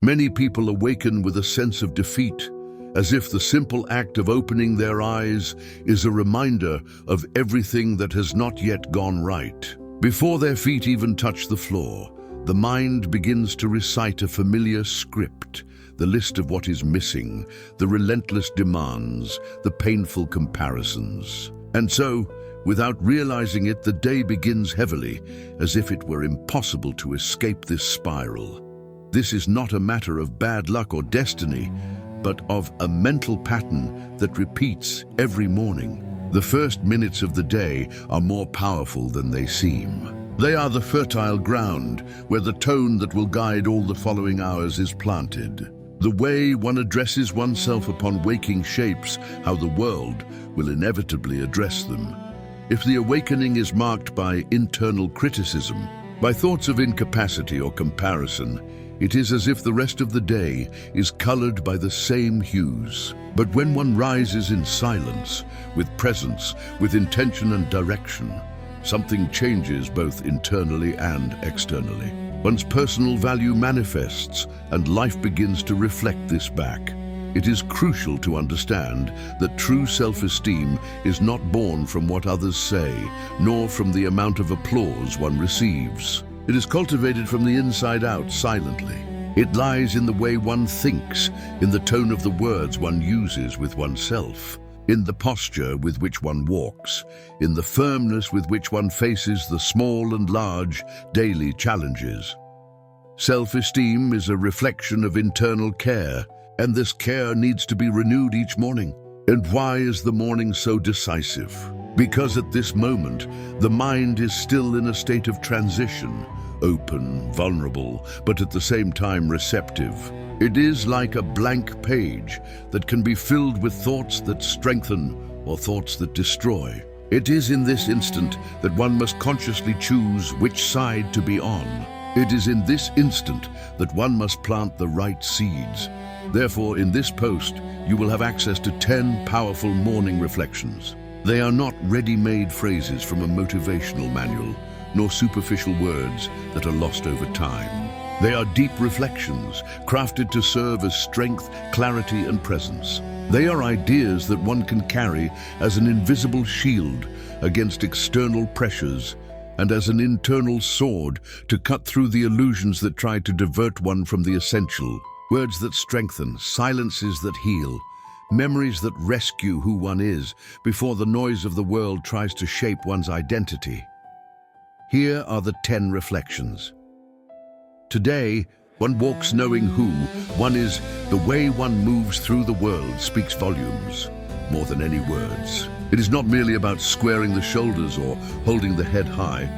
Many people awaken with a sense of defeat, as if the simple act of opening their eyes is a reminder of everything that has not yet gone right. Before their feet even touch the floor, the mind begins to recite a familiar script, the list of what is missing, the relentless demands, the painful comparisons. And so, without realizing it, the day begins heavily, as if it were impossible to escape this spiral. This is not a matter of bad luck or destiny, but of a mental pattern that repeats every morning. The first minutes of the day are more powerful than they seem. They are the fertile ground where the tone that will guide all the following hours is planted. The way one addresses oneself upon waking shapes how the world will inevitably address them. If the awakening is marked by internal criticism, by thoughts of incapacity or comparison, it is as if the rest of the day is colored by the same hues. But when one rises in silence, with presence, with intention and direction, something changes both internally and externally. One's personal value manifests, and life begins to reflect this back. It is crucial to understand that true self-esteem is not born from what others say, nor from the amount of applause one receives. It is cultivated from the inside out, silently. It lies in the way one thinks, in the tone of the words one uses with oneself, in the posture with which one walks, in the firmness with which one faces the small and large daily challenges. Self-esteem is a reflection of internal care, and this care needs to be renewed each morning. And why is the morning so decisive? Because at this moment, the mind is still in a state of transition, open, vulnerable, but at the same time receptive. It is like a blank page that can be filled with thoughts that strengthen or thoughts that destroy. It is in this instant that one must consciously choose which side to be on. It is in this instant that one must plant the right seeds. Therefore, in this post, you will have access to 10 powerful morning reflections. They are not ready-made phrases from a motivational manual, nor superficial words that are lost over time. They are deep reflections, crafted to serve as strength, clarity, and presence. They are ideas that one can carry as an invisible shield against external pressures and as an internal sword to cut through the illusions that try to divert one from the essential. Words that strengthen, silences that heal, memories that rescue who one is before the noise of the world tries to shape one's identity. Here are the 10 reflections. Today, one walks knowing who one is. The way one moves through the world speaks volumes, more than any words. It is not merely about squaring the shoulders or holding the head high,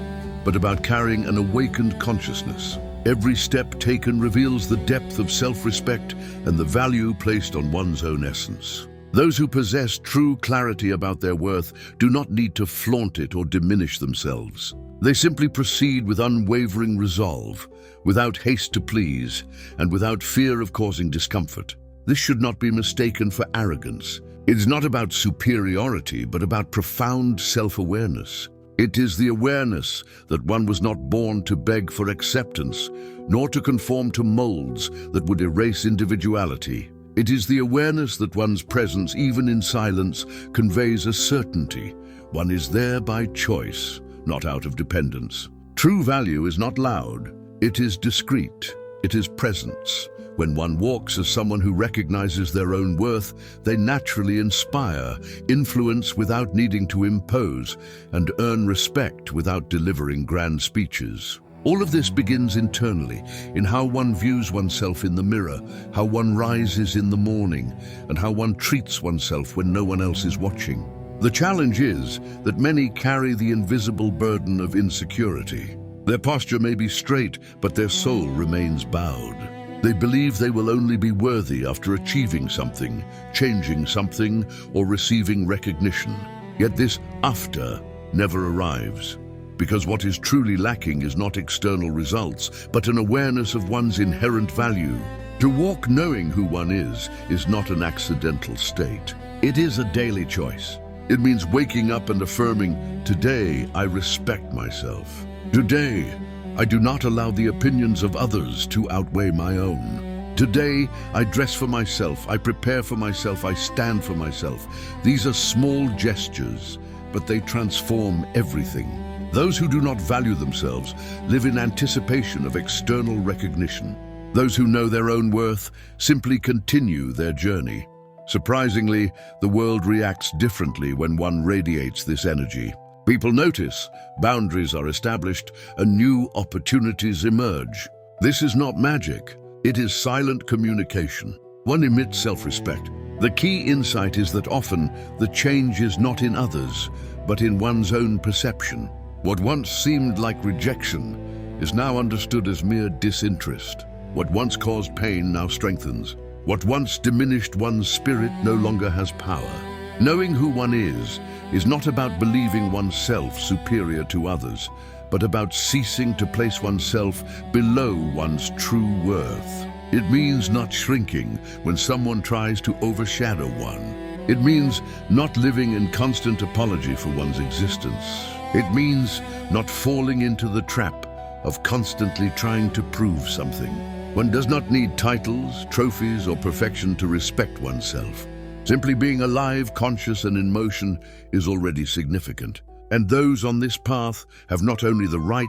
but about carrying an awakened consciousness. Every step taken reveals the depth of self-respect and the value placed on one's own essence. Those who possess true clarity about their worth do not need to flaunt it or diminish themselves. They simply proceed with unwavering resolve, without haste to please, and without fear of causing discomfort. This should not be mistaken for arrogance. It is not about superiority, but about profound self-awareness. It is the awareness that one was not born to beg for acceptance, nor to conform to molds that would erase individuality. It is the awareness that one's presence, even in silence, conveys a certainty. One is there by choice, not out of dependence. True value is not loud. It is discreet. It is presence. When one walks as someone who recognizes their own worth, they naturally inspire, influence without needing to impose, and earn respect without delivering grand speeches. All of this begins internally, in how one views oneself in the mirror, how one rises in the morning, and how one treats oneself when no one else is watching. The challenge is that many carry the invisible burden of insecurity. Their posture may be straight, but their soul remains bowed. They believe they will only be worthy after achieving something, changing something, or receiving recognition. Yet this after never arrives, because what is truly lacking is not external results, but an awareness of one's inherent value. To walk knowing who one is not an accidental state. It is a daily choice. It means waking up and affirming, today I respect myself. Today, I do not allow the opinions of others to outweigh my own. Today, I dress for myself, I prepare for myself, I stand for myself. These are small gestures, but they transform everything. Those who do not value themselves live in anticipation of external recognition. Those who know their own worth simply continue their journey. Surprisingly, the world reacts differently when one radiates this energy. People notice, boundaries are established, and new opportunities emerge. This is not magic. It is silent communication. One emits self-respect. The key insight is that often the change is not in others, but in one's own perception. What once seemed like rejection is now understood as mere disinterest. What once caused pain now strengthens. What once diminished one's spirit no longer has power. Knowing who one is not about believing oneself superior to others, but about ceasing to place oneself below one's true worth. It means not shrinking when someone tries to overshadow one. It means not living in constant apology for one's existence. It means not falling into the trap of constantly trying to prove something. One does not need titles, trophies, or perfection to respect oneself. Simply being alive, conscious, and in motion is already significant. And those on this path have not only the right,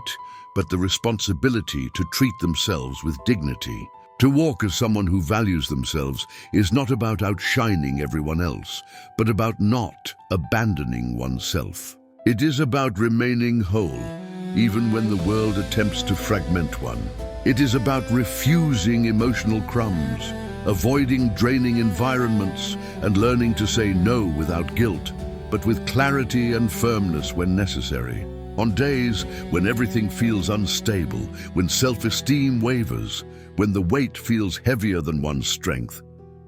but the responsibility to treat themselves with dignity. To walk as someone who values themselves is not about outshining everyone else, but about not abandoning oneself. It is about remaining whole, even when the world attempts to fragment one. It is about refusing emotional crumbs, avoiding draining environments, and learning to say no without guilt, but with clarity and firmness when necessary. On days when everything feels unstable, when self-esteem wavers, when the weight feels heavier than one's strength,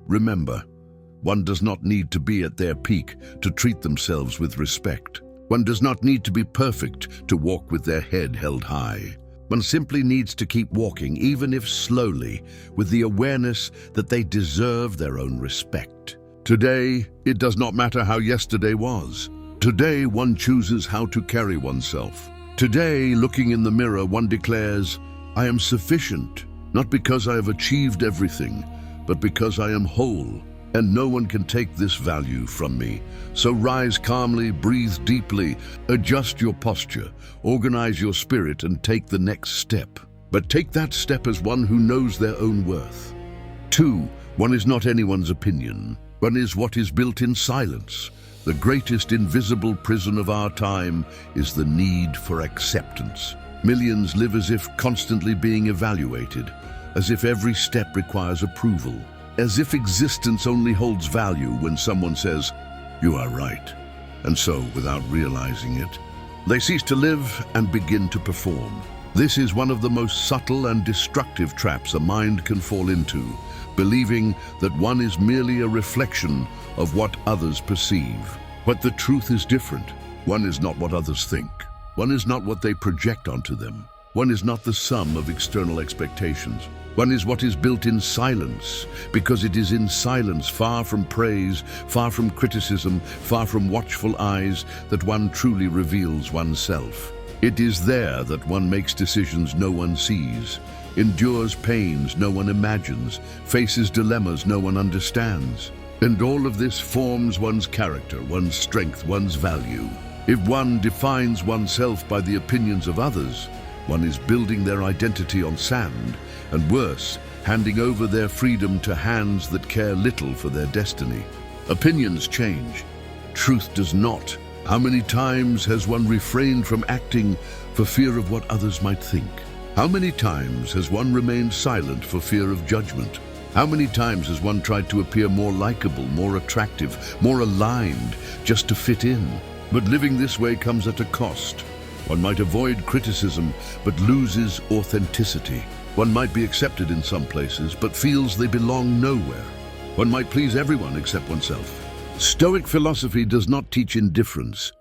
remember, one does not need to be at their peak to treat themselves with respect. One does not need to be perfect to walk with their head held high. One simply needs to keep walking, even if slowly, with the awareness that they deserve their own respect. Today, it does not matter how yesterday was. Today, one chooses how to carry oneself. Today, looking in the mirror, one declares, I am sufficient, not because I have achieved everything, but because I am whole, and no one can take this value from me. So rise calmly, breathe deeply, adjust your posture, organize your spirit, and take the next step. But take that step as one who knows their own worth. 2. One is not anyone's opinion. One is what is built in silence. The greatest invisible prison of our time is the need for acceptance. Millions live as if constantly being evaluated, as if every step requires approval, as if existence only holds value when someone says, you are right. And so, without realizing it, they cease to live and begin to perform. This is one of the most subtle and destructive traps a mind can fall into, believing that one is merely a reflection of what others perceive. But the truth is different. One is not what others think. One is not what they project onto them. One is not the sum of external expectations. One is what is built in silence, because it is in silence, far from praise, far from criticism, far from watchful eyes, that one truly reveals oneself. It is there that one makes decisions no one sees, endures pains no one imagines, faces dilemmas no one understands. And all of this forms one's character, one's strength, one's value. If one defines oneself by the opinions of others, one is building their identity on sand, and worse, handing over their freedom to hands that care little for their destiny. Opinions change. Truth does not. How many times has one refrained from acting for fear of what others might think? How many times has one remained silent for fear of judgment? How many times has one tried to appear more likable, more attractive, more aligned, just to fit in? But living this way comes at a cost. One might avoid criticism, but loses authenticity. One might be accepted in some places, but feels they belong nowhere. One might please everyone except oneself. Stoic philosophy does not teach indifference.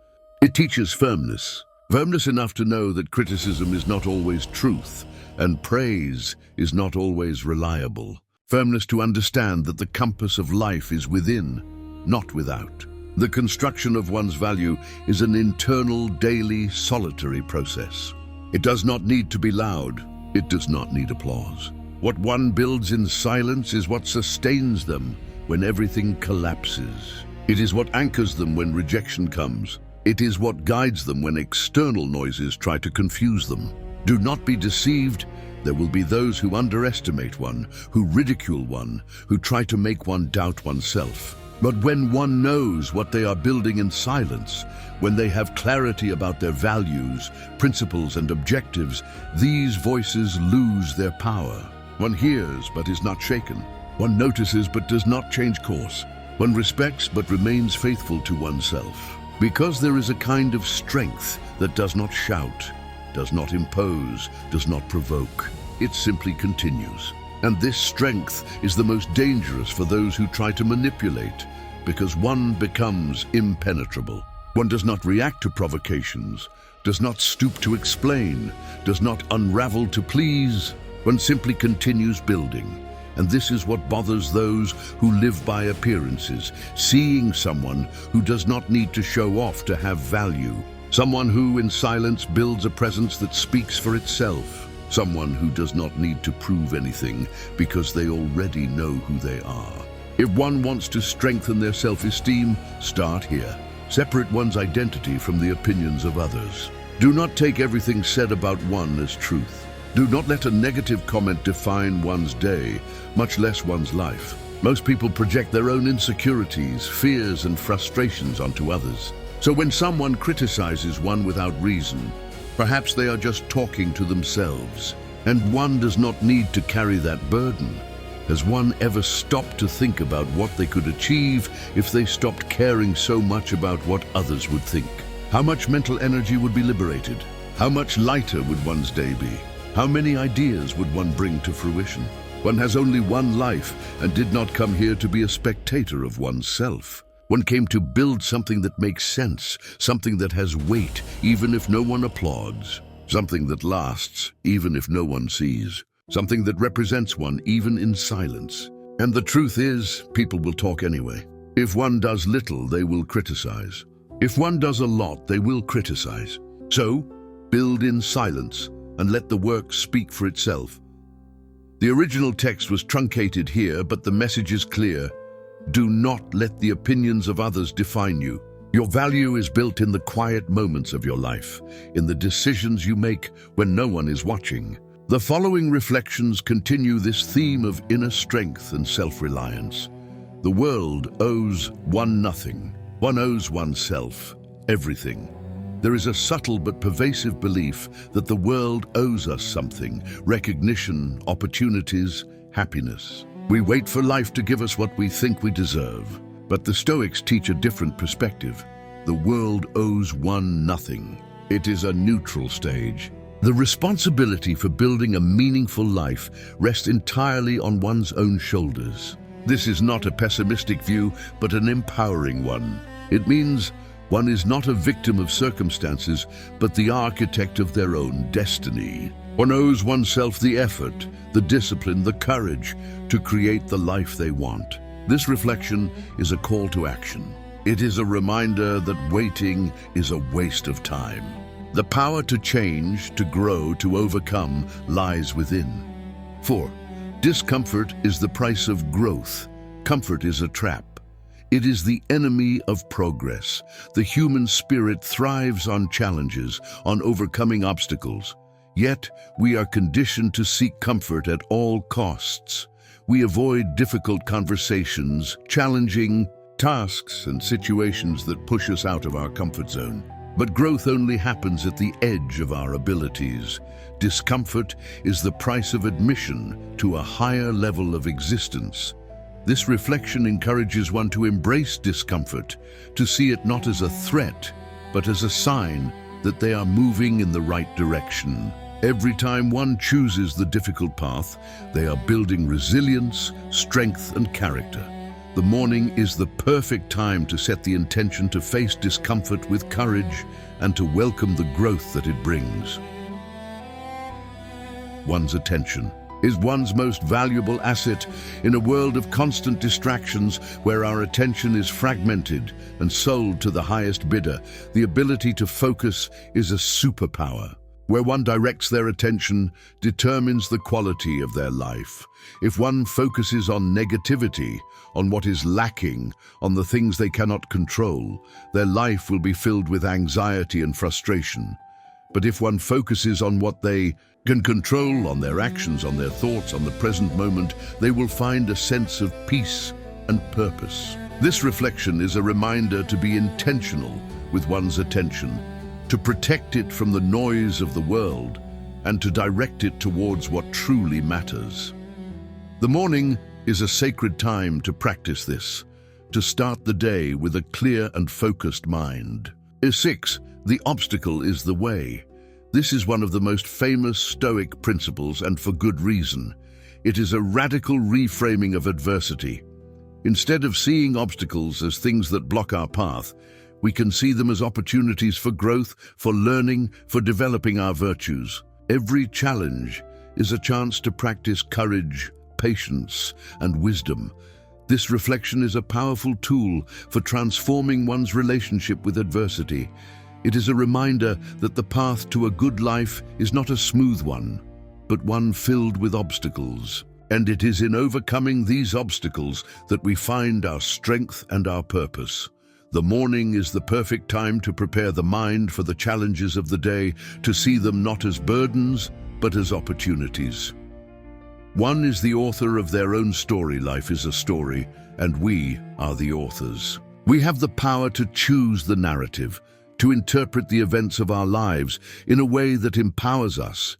It teaches firmness. Firmness enough to know that criticism is not always truth, and praise is not always reliable. Firmness to understand that the compass of life is within, not without. The construction of one's value is an internal, daily, solitary process. It does not need to be loud. It does not need applause. What one builds in silence is what sustains them when everything collapses. It is what anchors them when rejection comes. It is what guides them when external noises try to confuse them. Do not be deceived. There will be those who underestimate one, who ridicule one, who try to make one doubt oneself. But when one knows what they are building in silence, when they have clarity about their values, principles, and objectives, these voices lose their power. One hears but is not shaken. One notices but does not change course. One respects but remains faithful to oneself. Because there is a kind of strength that does not shout, does not impose, does not provoke. It simply continues. And this strength is the most dangerous for those who try to manipulate, because one becomes impenetrable. One does not react to provocations, does not stoop to explain, does not unravel to please. One simply continues building. And this is what bothers those who live by appearances, seeing someone who does not need to show off to have value. Someone who, in silence, builds a presence that speaks for itself. Someone who does not need to prove anything because they already know who they are. If one wants to strengthen their self-esteem, start here. Separate one's identity from the opinions of others. Do not take everything said about one as truth. Do not let a negative comment define one's day, much less one's life. Most people project their own insecurities, fears, and frustrations onto others. So when someone criticizes one without reason, perhaps they are just talking to themselves. And one does not need to carry that burden. Has one ever stopped to think about what they could achieve if they stopped caring so much about what others would think? How much mental energy would be liberated? How much lighter would one's day be? How many ideas would one bring to fruition? One has only one life and did not come here to be a spectator of oneself. One came to build something that makes sense, something that has weight, even if no one applauds, something that lasts, even if no one sees, something that represents one, even in silence. And the truth is, people will talk anyway. If one does little, they will criticize. If one does a lot, they will criticize. So, build in silence and let the work speak for itself. The original text was truncated here, but the message is clear. Do not let the opinions of others define you. Your value is built in the quiet moments of your life, in the decisions you make when no one is watching. The following reflections continue this theme of inner strength and self-reliance. The world owes one nothing. One owes oneself everything. There is a subtle but pervasive belief that the world owes us something: recognition, opportunities, happiness. We wait for life to give us what we think we deserve. But the Stoics teach a different perspective. The world owes one nothing. It is a neutral stage. The responsibility for building a meaningful life rests entirely on one's own shoulders. This is not a pessimistic view, but an empowering one. It means one is not a victim of circumstances, but the architect of their own destiny. One owes oneself the effort, the discipline, the courage to create the life they want. This reflection is a call to action. It is a reminder that waiting is a waste of time. The power to change, to grow, to overcome lies within. 4. Discomfort is the price of growth. Comfort is a trap. It is the enemy of progress. The human spirit thrives on challenges, on overcoming obstacles. Yet, we are conditioned to seek comfort at all costs. We avoid difficult conversations, challenging tasks, and situations that push us out of our comfort zone. But growth only happens at the edge of our abilities. Discomfort is the price of admission to a higher level of existence. This reflection encourages one to embrace discomfort, to see it not as a threat, but as a sign that they are moving in the right direction. Every time one chooses the difficult path, they are building resilience, strength, and character. The morning is the perfect time to set the intention to face discomfort with courage and to welcome the growth that it brings. One's attention is one's most valuable asset in a world of constant distractions where our attention is fragmented and sold to the highest bidder. The ability to focus is a superpower. Where one directs their attention determines the quality of their life. If one focuses on negativity, on what is lacking, on the things they cannot control, their life will be filled with anxiety and frustration. But if one focuses on what they can control, on their actions, on their thoughts, on the present moment, they will find a sense of peace and purpose. This reflection is a reminder to be intentional with one's attention, to protect it from the noise of the world, and to direct it towards what truly matters. The morning is a sacred time to practice this, to start the day with a clear and focused mind. 6. The obstacle is the way. This is one of the most famous Stoic principles, and for good reason. It is a radical reframing of adversity. Instead of seeing obstacles as things that block our path, we can see them as opportunities for growth, for learning, for developing our virtues. Every challenge is a chance to practice courage, patience, and wisdom. This reflection is a powerful tool for transforming one's relationship with adversity. It is a reminder that the path to a good life is not a smooth one, but one filled with obstacles. And it is in overcoming these obstacles that we find our strength and our purpose. The morning is the perfect time to prepare the mind for the challenges of the day, to see them not as burdens, but as opportunities. One is the author of their own story. Life is a story, and we are the authors. We have the power to choose the narrative, to interpret the events of our lives in a way that empowers us.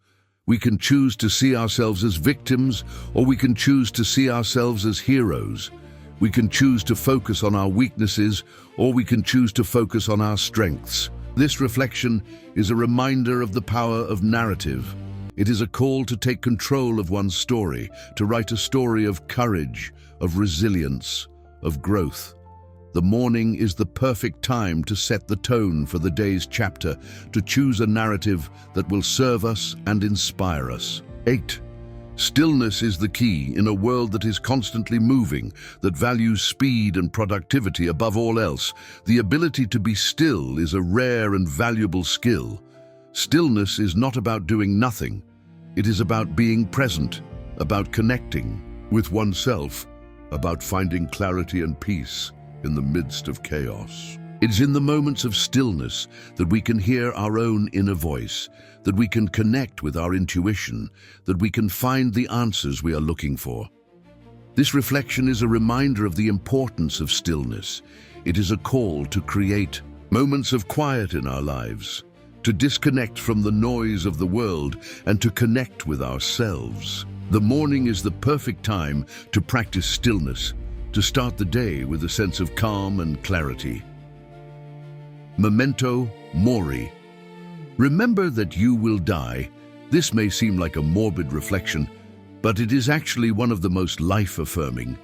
We can choose to see ourselves as victims, or we can choose to see ourselves as heroes. We can choose to focus on our weaknesses, or we can choose to focus on our strengths. This reflection is a reminder of the power of narrative. It is a call to take control of one's story, to write a story of courage, of resilience, of growth. The morning is the perfect time to set the tone for the day's chapter, to choose a narrative that will serve us and inspire us. 8. Stillness is the key in a world that is constantly moving, that values speed and productivity above all else. The ability to be still is a rare and valuable skill. Stillness is not about doing nothing. It is about being present, about connecting with oneself, about finding clarity and peace in the midst of chaos. It is in the moments of stillness that we can hear our own inner voice, that we can connect with our intuition, that we can find the answers we are looking for. This reflection is a reminder of the importance of stillness. It is a call to create moments of quiet in our lives, to disconnect from the noise of the world and to connect with ourselves. The morning is the perfect time to practice stillness, to start the day with a sense of calm and clarity. Memento Mori. Remember that you will die. This may seem like a morbid reflection, but it is actually one of the most life-affirming.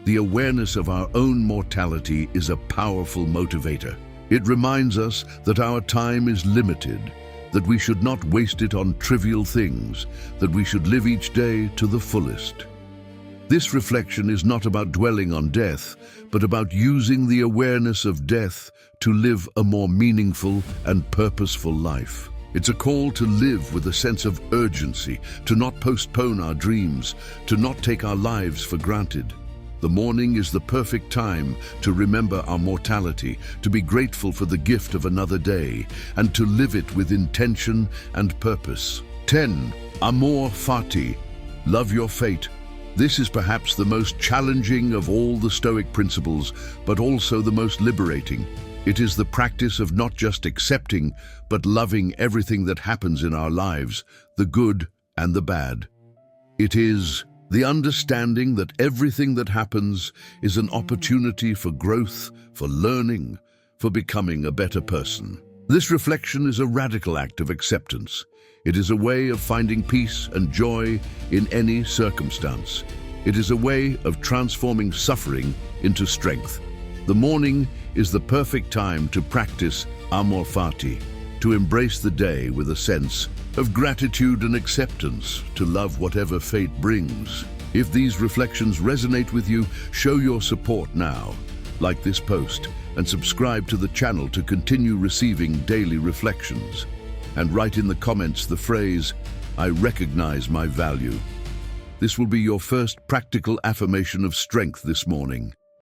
The awareness of our own mortality is a powerful motivator. It reminds us that our time is limited, that we should not waste it on trivial things, that we should live each day to the fullest. This reflection is not about dwelling on death, but about using the awareness of death to live a more meaningful and purposeful life. It's a call to live with a sense of urgency, to not postpone our dreams, to not take our lives for granted. The morning is the perfect time to remember our mortality, to be grateful for the gift of another day, and to live it with intention and purpose. 10. Amor fati. Love your fate. This is perhaps the most challenging of all the Stoic principles, but also the most liberating. It is the practice of not just accepting, but loving everything that happens in our lives, the good and the bad. It is the understanding that everything that happens is an opportunity for growth, for learning, for becoming a better person. This reflection is a radical act of acceptance. It is a way of finding peace and joy in any circumstance. It is a way of transforming suffering into strength. The morning is the perfect time to practice amor fati, to embrace the day with a sense of gratitude and acceptance, to love whatever fate brings. If these reflections resonate with you, show your support now. Like this post and subscribe to the channel to continue receiving daily reflections. and write in the comments the phrase, "I recognize my value." This will be your first practical affirmation of strength this morning.